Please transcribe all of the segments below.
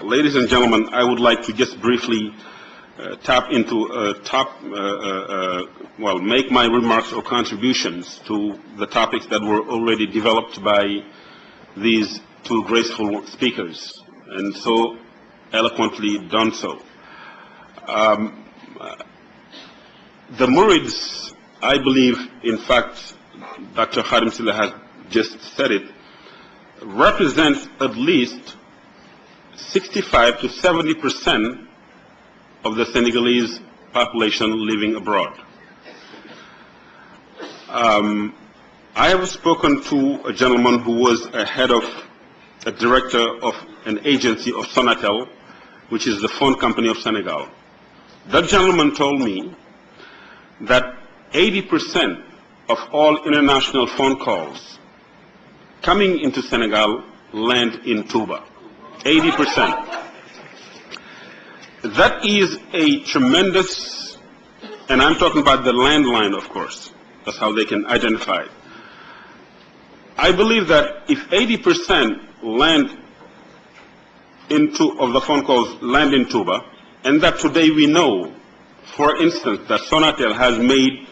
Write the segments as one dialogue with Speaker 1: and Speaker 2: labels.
Speaker 1: Ladies and gentlemen, I would like to just briefly make my remarks or contributions to the topics that were already developed by these two graceful speakers, and so eloquently done so. The Murids, I believe, in fact, Dr. Khadim Silla has just said it, represents at least 65 to 70% of the Senegalese population living abroad. I have spoken to a gentleman who was a director of an agency of Sonatel, which is the phone company of Senegal. That gentleman told me that 80% of all international phone calls coming into Senegal land in Touba. 80%. That is a tremendous, and I'm talking about the landline, of course. That's how they can identify it. I believe that if 80% of the phone calls land in Touba, and that today we know, for instance, that Sonatel has made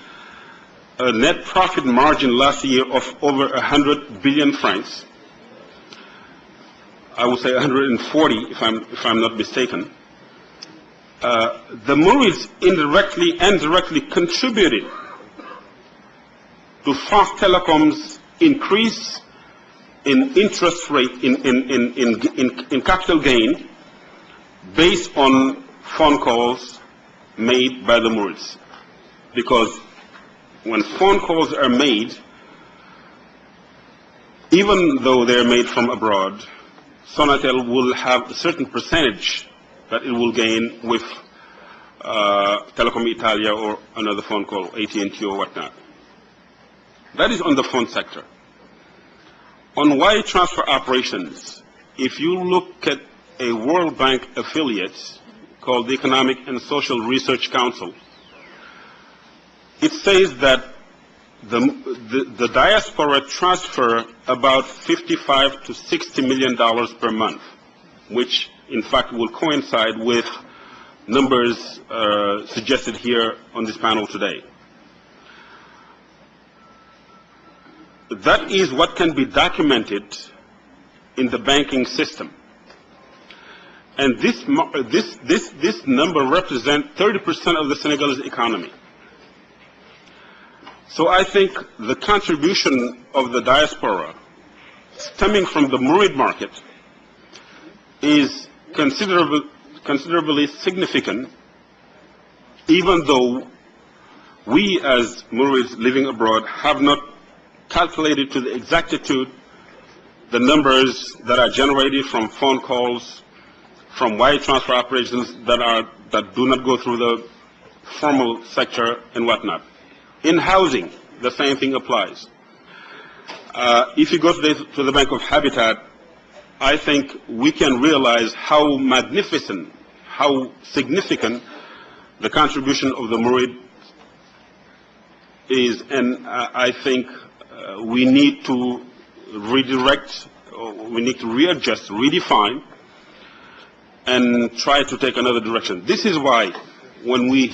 Speaker 1: a net profit margin last year of over 100 billion francs. I would say 140 if I'm not mistaken. The Murids indirectly and directly contributed to France Telecom's increase in interest rate in capital gain based on phone calls made by the Murids. Because when phone calls are made, even though they're made from abroad, Sonatel will have a certain percentage that it will gain with Telecom Italia or another phone call, AT&T or whatnot. That is on the phone sector. On wire transfer operations, if you look at a World Bank affiliate called the Economic and Social Research Council, it says that the diaspora transfer about $55 to $60 million per month, which in fact will coincide with numbers suggested here on this panel today. That is what can be documented in the banking system. And this number represents 30% of the Senegalese economy. So I think the contribution of the diaspora stemming from the Murid market is considerably significant, even though we as Murids living abroad have not calculated to the exactitude the numbers that are generated from phone calls, from wire transfer operations that do not go through the formal sector and whatnot. In housing, the same thing applies. If you go to the Bank of Habitat, I think we can realize how magnificent, how significant the contribution of the Murid is, and I think we need to redirect, we need to readjust, redefine, and try to take another direction. This is why when we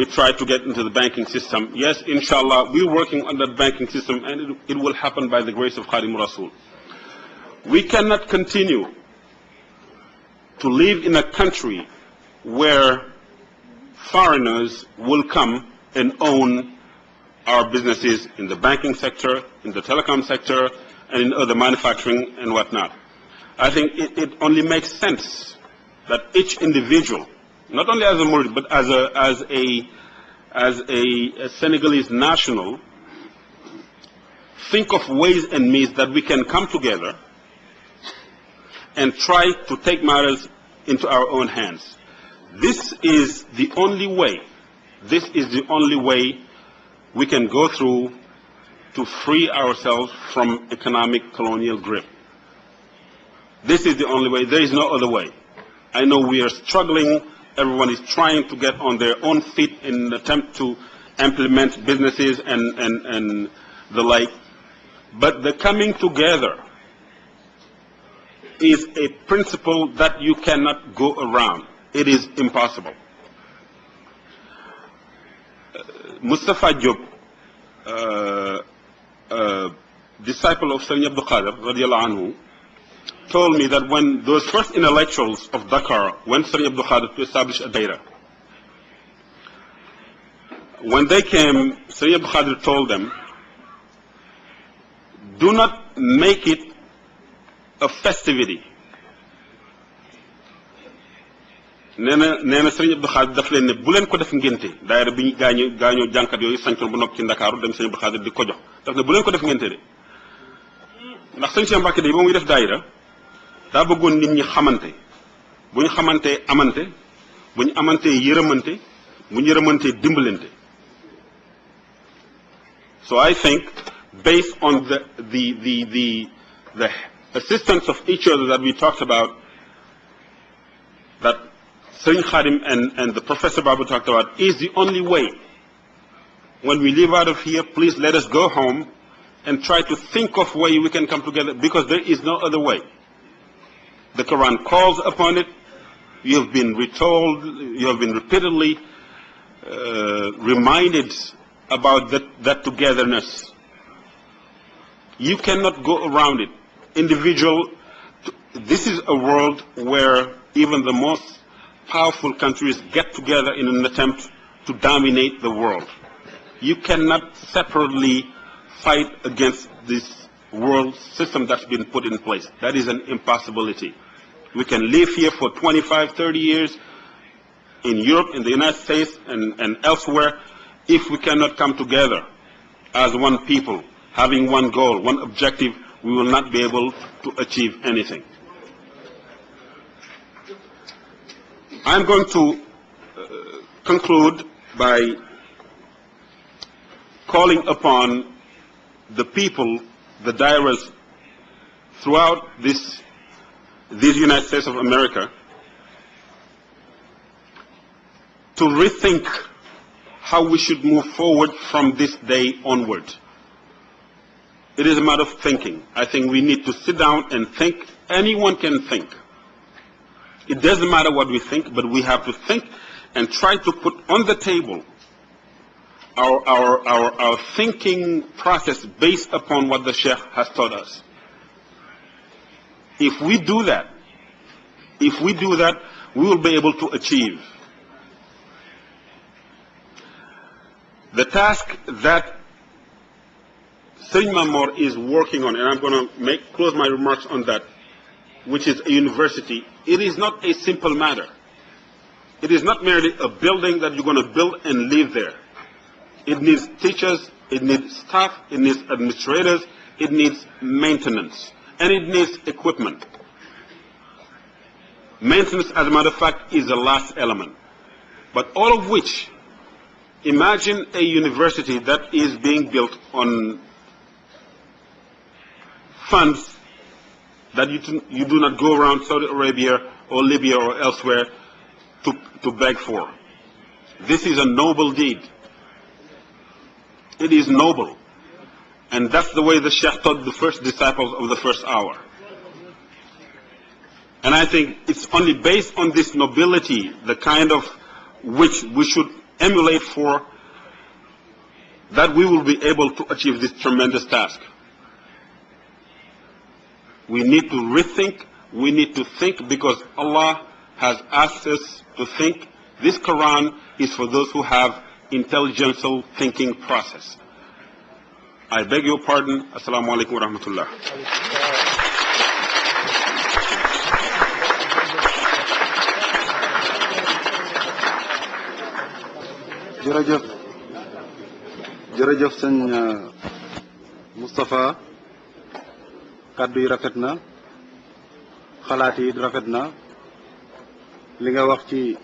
Speaker 1: try to get into the banking system. Yes, inshallah, we're working on that banking system, and it will happen by the grace of Khadim Rasul. We cannot continue to live in a country where foreigners will come and own our businesses in the banking sector, in the telecom sector, and in other manufacturing and whatnot. I think it only makes sense that each individual, not only as a Murid, but as a Senegalese national, think of ways and means that we can come together and try to take matters into our own hands. This is the only way we can go through to free ourselves from economic colonial grip. This is the only way. There is no other way. I know we are struggling. Everyone is trying to get on their own feet in an attempt to implement businesses and the like. But the coming together is a principle that you cannot go around. It is impossible. Moustapha Gainde, disciple of Sayyid Abdul Qadir radiallahu anhu, told me that when those first intellectuals of Dakar went to Sayyid Abdul Qadir to establish a daira, when they came, Sayyid Abdul Qadir told them, do not make it a festivity. nee na Sëriñ Abdou Khadir daf leen ne bu leen ko def ngénte daayira bi ñu gaañoo jànkat yooyu sañcoon bu nokk ci Ndakaaru dem Sëriñ Abdou Khadir di ko jox daf ne bu leen ko def ngénte de ndax sëñ Cheikh Mbacke de ba muy def daayira daa bëggoon nit ñi xamante bu ñu xamantee amante bu ñu amantee yërëmante bu ñu yërëmantee dimbalante. So I think based on the assistance of each other that we talked about, that Sayyid Khadim and the Professor Babu talked about, is the only way. When we leave out of here, please let us go home and try to think of way we can come together, because there is no other way. The Quran calls upon it. You have been retold, you have been repeatedly reminded about that togetherness. You cannot go around it. This is a world where even the most powerful countries get together in an attempt to dominate the world. You cannot separately fight against this world system that's been put in place. That is an impossibility. We can live here for 25, 30 years in Europe, in the United States, and elsewhere. If we cannot come together as one people, having one goal, one objective, we will not be able to achieve anything. I'm going to conclude by calling upon the people, the dairas throughout these United States of America, to rethink how we should move forward from this day onward. It is a matter of thinking. I think we need to sit down and think. Anyone can think. It doesn't matter what we think, but we have to think and try to put on the table our thinking process based upon what the Sheikh has taught us. If we do that, we will be able to achieve. The task that Sayyid Mamor is working on, and I'm going to close my remarks on that, which is a university, it is not a simple matter. It is not merely a building that you're going to build and live there. It needs teachers, it needs staff, it needs administrators, it needs maintenance, and it needs equipment. Maintenance, as a matter of fact, is the last element. But all of which, imagine a university that is being built on funds that you do not go around Saudi Arabia or Libya or elsewhere to beg for. This is a noble deed. It is noble. And that's the way the Sheikh taught the first disciples of the first hour. And I think it's only based on this nobility, the kind of which we should emulate for, that we will be able to achieve this tremendous task. We need to rethink, we need to think, because Allah has asked us to think. This Quran is for those who have intelligential thinking process. I beg your pardon. Assalamu alaikum wa rahmatullah.
Speaker 2: jërëjëf sëñ Moustapha, kaddu yi rafet na, xalaat yi rafet na, li nga wax ci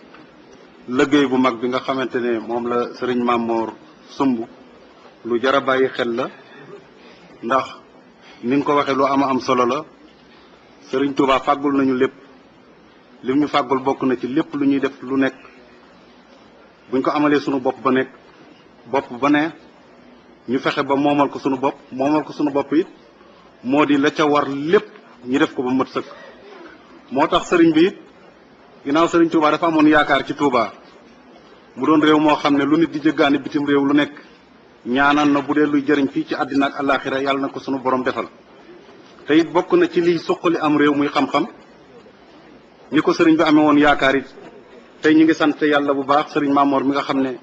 Speaker 2: liggéey bu mag bi nga xamante ne moom la Serigne Mamor sumb lu jara bàyyi xel la, ndax ni nga ko waxee lu am solo la. Serigne Touba fàggul nañu lépp, lim ñu fàggul bokk na ci lépp lu ñuy def lu nekk buñ ko amalee sunu bopp ba ne ñu fexe ba moomal ko sunu bopp it moo di la ca war lépp ñu def ko ba mat sëkk. moo tax sëriñ bi it ginnaaw sëriñ Touba dafa amoon yaakaar ci Touba mu doon réew moo xam ne lu nit di jëggaani bitim réew lu nekk ñaanal na bu dee luy jëriñ fii ci àddina ak àllaaxira yàlla na ko sunu borom defal te it bokk na ci liy suqali am réew muy xam-xam ni ko sëriñ bi amee woon yaakaar it tey ñu ngi sant yàlla bu baax sëriñ Maamoor mi nga xam ne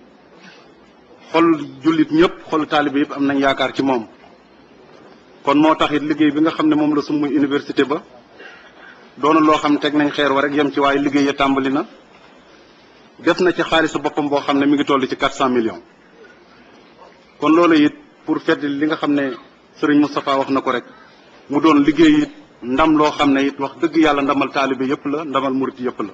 Speaker 2: xol jullit ñëpp xol taalibe yëpp am nañ yaakaar ci moom kon moo tax it liggéey bi nga xam ne moom la sum muy université ba doona loo xam ne teg nañ xeer wa rek yem ci waaye liggéey ya tàmbali na def na ci xaalisu boppam boo xam ne mi ngi toll ci 400 millions kon loolu it pour fedd li nga xam ne sëriñ Moustapha wax na ko rek mu doon liggéey it ndam loo xam ne it wax dëgg yàlla ndamal taalibe yëpp la ndamal murit yëpp la